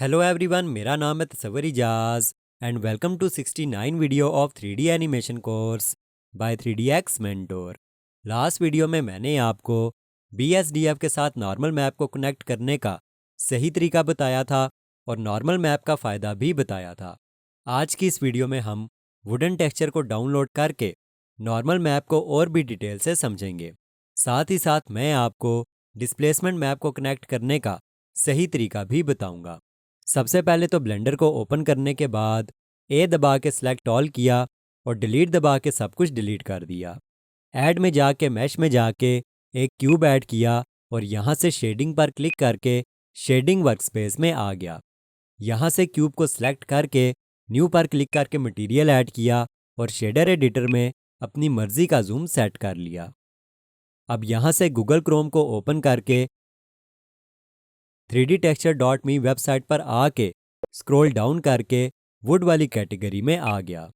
Hello everyone, मेरा नाम है Tasavvur Ijaz and welcome to 69 video of 3D animation course by 3DX mentor. Last video में मैंने आपको BSDF के साथ नॉर्मल मैप को कनेक्ट करने का सही तरीका बताया था और नॉर्मल मैप का फ़ायदा भी बताया था। आज की इस वीडियो में हम वुडन टेक्सचर को डाउनलोड करके नॉर्मल मैप को और भी डिटेल से समझेंगे। साथ ही साथ मैं आपको डिस्प्लेसमेंट मैप को कनेक्ट करने का सही तरीका भी बताऊंगा। सबसे पहले तो ब्लेंडर को ओपन करने के बाद ए दबा के सिलेक्ट ऑल किया और डिलीट दबा के सब कुछ डिलीट कर दिया। ऐड में जाके मैश में जाके एक क्यूब ऐड किया और यहाँ से शेडिंग पर क्लिक करके शेडिंग वर्कस्पेस में आ गया। यहाँ से क्यूब को सिलेक्ट करके न्यू पर क्लिक करके मटेरियल ऐड किया और शेडर एडिटर में अपनी मर्जी का जूम सेट कर लिया। अब यहाँ से गूगल क्रोम को ओपन करके 3dtexture.me वेबसाइट पर आके स्क्रॉल डाउन करके वुड वाली कैटेगरी में आ गया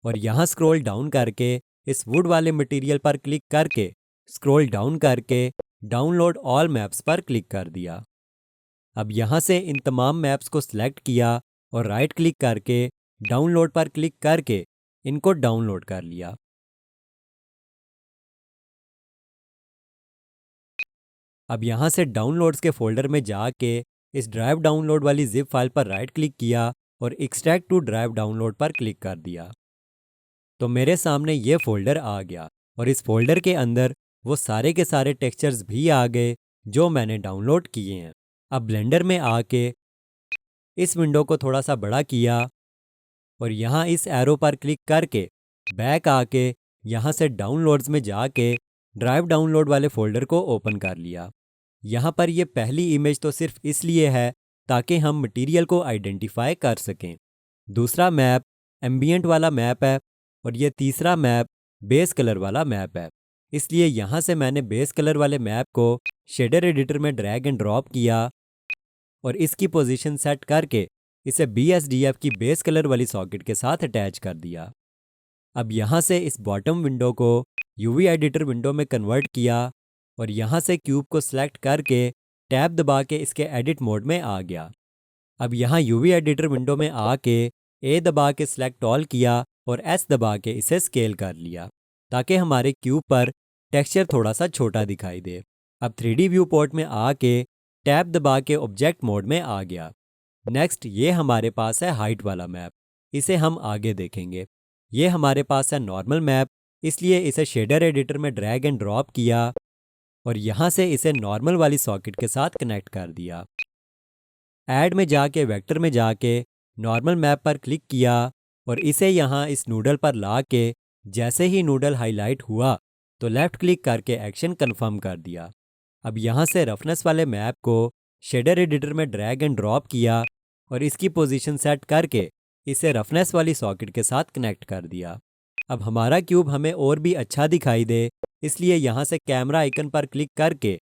और यहाँ स्क्रॉल डाउन करके इस वुड वाले मटेरियल पर क्लिक करके स्क्रॉल डाउन करके डाउनलोड ऑल मैप्स पर क्लिक कर दिया। अब यहाँ से इन तमाम मैप्स को सिलेक्ट किया और राइट क्लिक करके डाउनलोड पर क्लिक करके इनको डाउनलोड कर लिया। अब यहाँ से डाउनलोड्स के फोल्डर में जाके इस ड्राइव डाउनलोड वाली जिप फाइल पर राइट क्लिक किया और एक्सट्रैक्ट टू ड्राइव डाउनलोड पर क्लिक कर दिया। तो मेरे सामने ये फोल्डर आ गया और इस फोल्डर के अंदर वो सारे के सारे टेक्सचर्स भी आ गए जो मैंने डाउनलोड किए हैं। अब ब्लेंडर में आके इस विंडो को थोड़ा सा बड़ा किया और यहाँ इस एरो पर क्लिक करके बैक आके यहाँ से डाउनलोड्स में जाके ड्राइव डाउनलोड वाले फोल्डर को ओपन कर लिया। यहाँ पर ये पहली इमेज तो सिर्फ इसलिए है ताकि हम मटेरियल को आइडेंटिफाई कर सकें। दूसरा मैप एम्बियंट वाला मैप है और ये तीसरा मैप बेस कलर वाला मैप है। इसलिए यहाँ से मैंने बेस कलर वाले मैप को शेडर एडिटर में ड्रैग एंड ड्रॉप किया और इसकी पोजीशन सेट करके इसे BSDF की बेस कलर वाली सॉकेट के साथ अटैच कर दिया। अब यहाँ से इस बॉटम विंडो को UV एडिटर विंडो में कन्वर्ट किया और यहाँ से क्यूब को सिलेक्ट करके टैब दबा के इसके एडिट मोड में आ गया। अब यहाँ UV एडिटर विंडो में आके ए दबा के सिलेक्ट ऑल किया और S दबा के इसे स्केल कर लिया ताकि हमारे क्यूब पर टेक्सचर थोड़ा सा छोटा दिखाई दे। अब 3D व्यू पोर्ट में आके टैब दबा के ऑब्जेक्ट मोड में आ गया। नेक्स्ट ये हमारे पास है हाइट वाला मैप, इसे हम आगे देखेंगे। ये हमारे पास है नॉर्मल मैप, इसलिए इसे शेडर एडिटर में ड्रैग एंड ड्रॉप किया और यहाँ से इसे नॉर्मल वाली सॉकेट के साथ कनेक्ट कर दिया। ऐड में जाके वेक्टर में जाके नॉर्मल मैप पर क्लिक किया और इसे यहाँ इस नूडल पर ला के जैसे ही नूडल हाईलाइट हुआ तो लेफ़्ट क्लिक करके एक्शन कन्फर्म कर दिया। अब यहाँ से रफनेस वाले मैप को शेडर एडिटर में ड्रैग एंड ड्रॉप किया और इसकी पोजीशन सेट करके इसे रफनेस वाली सॉकेट के साथ कनेक्ट कर दिया। अब हमारा क्यूब हमें और भी अच्छा दिखाई दे इसलिए यहाँ से कैमरा आइकन पर क्लिक करके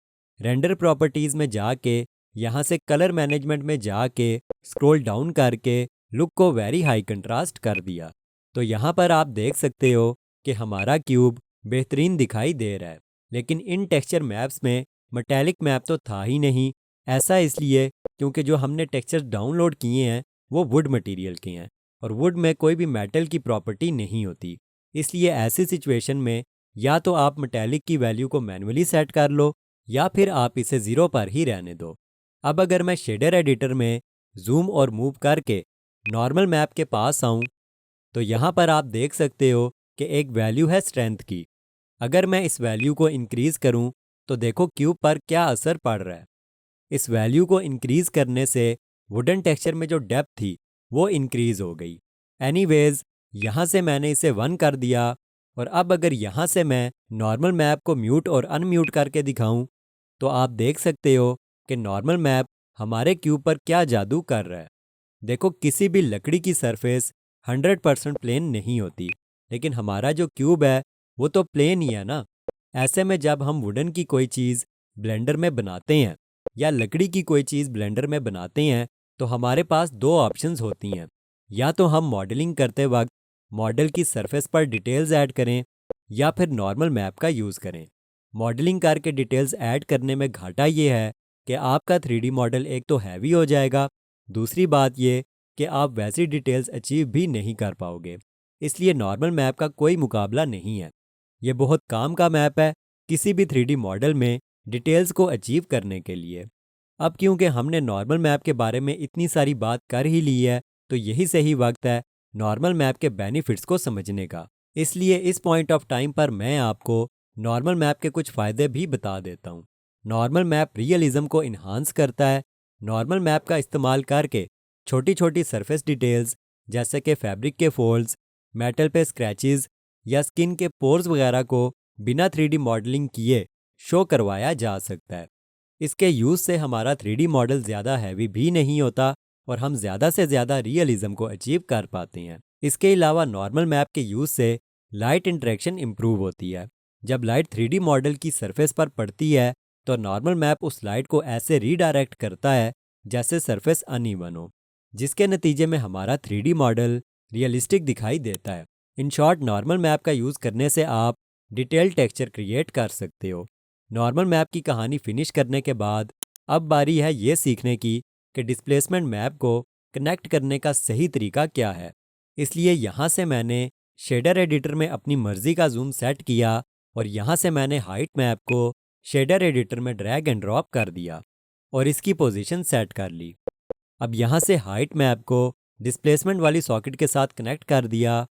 रेंडर प्रॉपर्टीज़ में जाके यहाँ से कलर मैनेजमेंट में जाके स्क्रॉल डाउन करके लुक को वेरी हाई कंट्रास्ट कर दिया। तो यहाँ पर आप देख सकते हो कि हमारा क्यूब बेहतरीन दिखाई दे रहा है। लेकिन इन टेक्सचर मैप्स में मेटेलिक मैप तो था ही नहीं। ऐसा इसलिए क्योंकि जो हमने टेक्सचर डाउनलोड किए हैं वो वुड मटेरियल के हैं और वुड में कोई भी मेटल की प्रॉपर्टी नहीं होती। इसलिए ऐसी सिचुएशन में या तो आप मेटेलिक की वैल्यू को मैन्युअली सेट कर लो या फिर आप इसे 0 पर ही रहने दो। अब अगर मैं शेडर एडिटर में जूम और मूव करके नॉर्मल मैप के पास आऊँ तो यहाँ पर आप देख सकते हो कि एक वैल्यू है स्ट्रेंथ की। अगर मैं इस वैल्यू को इंक्रीज़ करूँ तो देखो क्यूब पर क्या असर पड़ रहा है। इस वैल्यू को इंक्रीज़ करने से वुडन टेक्सचर में जो डेप्थ थी वो इंक्रीज़ हो गई। एनीवेज यहाँ से मैंने इसे 1 कर दिया और अब अगर यहाँ से मैं नॉर्मल मैप को म्यूट और अनम्यूट करके दिखाऊं तो आप देख सकते हो कि नॉर्मल मैप हमारे क्यूब पर क्या जादू कर रहा है। देखो किसी भी लकड़ी की सरफेस 100% प्लेन नहीं होती, लेकिन हमारा जो क्यूब है वो तो प्लेन ही है ना। ऐसे में जब हम वुडन की कोई चीज़ ब्लेंडर में बनाते हैं या लकड़ी की कोई चीज़ ब्लेंडर में बनाते हैं तो हमारे पास दो ऑप्शंस होती हैं। या तो हम मॉडलिंग करते वक्त मॉडल की सरफेस पर डिटेल्स ऐड करें या फिर नॉर्मल मैप का यूज़ करें। मॉडलिंग करके डिटेल्स ऐड करने में घाटा ये है कि आपका 3D मॉडल एक तो हैवी हो जाएगा दूसरी बात ये कि आप वैसी डिटेल्स अचीव भी नहीं कर पाओगे। इसलिए नॉर्मल मैप का कोई मुकाबला नहीं है। ये बहुत काम का मैप है किसी भी 3D मॉडल में डिटेल्स को अचीव करने के लिए। अब क्योंकि हमने नॉर्मल मैप के बारे में इतनी सारी बात कर ही ली है, तो यही सही वक्त है नॉर्मल मैप के बेनिफिट्स को समझने का। इसलिए इस पॉइंट ऑफ टाइम पर मैं आपको नॉर्मल मैप के कुछ फ़ायदे भी बता देता हूँ। नॉर्मल मैप रियलिज्म को इन्हांस करता है। नॉर्मल मैप का इस्तेमाल करके छोटी छोटी सरफेस डिटेल्स जैसे कि फैब्रिक के फोल्ड्स, मेटल पे स्क्रैचेस या स्किन के पोर्स वगैरह को बिना 3D मॉडलिंग किए शो करवाया जा सकता है। इसके यूज़ से हमारा 3D मॉडल ज़्यादा हैवी भी नहीं होता और हम ज़्यादा से ज़्यादा रियलिज्म को अचीव कर पाते हैं। इसके अलावा नॉर्मल मैप के यूज़ से लाइट इंटरेक्शन इम्प्रूव होती है। जब लाइट 3D मॉडल की सरफेस पर पड़ती है तो नॉर्मल मैप उस लाइट को ऐसे रीडायरेक्ट करता है जैसे सरफेस अनइवन हो, जिसके नतीजे में हमारा 3D मॉडल रियलिस्टिक दिखाई देता है। इन शॉर्ट, नॉर्मल मैप का यूज़ करने से आप डिटेल टेक्सचर क्रिएट कर सकते हो। नॉर्मल मैप की कहानी फिनिश करने के बाद अब बारी है ये सीखने की कि डिस्प्लेसमेंट मैप को कनेक्ट करने का सही तरीका क्या है। इसलिए यहाँ से मैंने शेडर एडिटर में अपनी मर्ज़ी का जूम सेट किया और यहाँ से मैंने हाइट मैप को शेडर एडिटर में ड्रैग एंड ड्रॉप कर दिया और इसकी पोजीशन सेट कर ली। अब यहाँ से हाइट मैप को डिस्प्लेसमेंट वाली सॉकेट के साथ कनेक्ट कर दिया,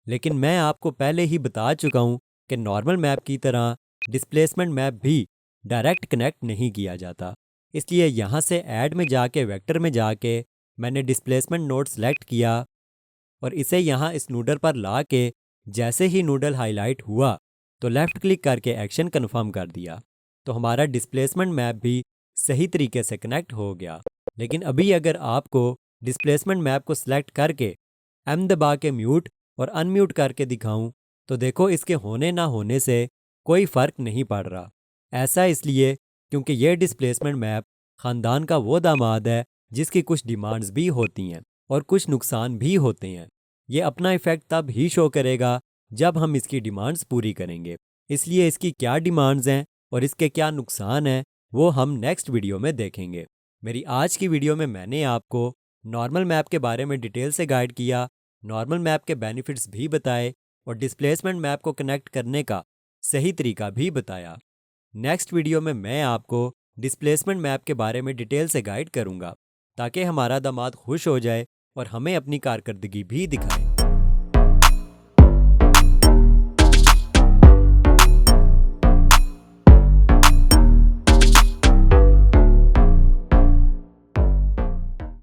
लेकिन मैं आपको पहले ही बता चुका हूँ कि नॉर्मल मैप की तरह डिस्प्लेसमेंट मैप भी डायरेक्ट कनेक्ट नहीं किया जाता। इसलिए यहाँ से ऐड में जाके वेक्टर में जाके मैंने डिस्प्लेसमेंट नोड सेलेक्ट किया और इसे यहाँ इस नूडल पर ला के जैसे ही नूडल हाईलाइट हुआ तो लेफ़्ट क्लिक करके एक्शन कन्फर्म कर दिया, तो हमारा डिस्प्लेसमेंट मैप भी सही तरीके से कनेक्ट हो गया। लेकिन अभी अगर आपको डिस्प्लेसमेंट मैप को सिलेक्ट करके एम दबा के म्यूट और अनम्यूट करके दिखाऊं तो देखो इसके होने ना होने से कोई फ़र्क नहीं पड़ रहा। ऐसा इसलिए क्योंकि ये डिस्प्लेसमेंट मैप ख़ानदान का वो दामाद है जिसकी कुछ डिमांड्स भी होती हैं और कुछ नुकसान भी होते हैं। ये अपना इफ़ेक्ट तब ही शो करेगा जब हम इसकी डिमांड्स पूरी करेंगे। इसलिए इसकी क्या डिमांड्स हैं और इसके क्या नुकसान हैं वो हम नेक्स्ट वीडियो में देखेंगे। मेरी आज की वीडियो में मैंने आपको नॉर्मल मैप के बारे में डिटेल से गाइड किया, नॉर्मल मैप के बेनिफिट्स भी बताए और डिस्प्लेसमेंट मैप को कनेक्ट करने का सही तरीका भी बताया। नेक्स्ट वीडियो में मैं आपको डिस्प्लेसमेंट मैप के बारे में डिटेल से गाइड करूंगा ताकि हमारा दामाद खुश हो जाए और हमें अपनी कारकर्दगी भी दिखाए।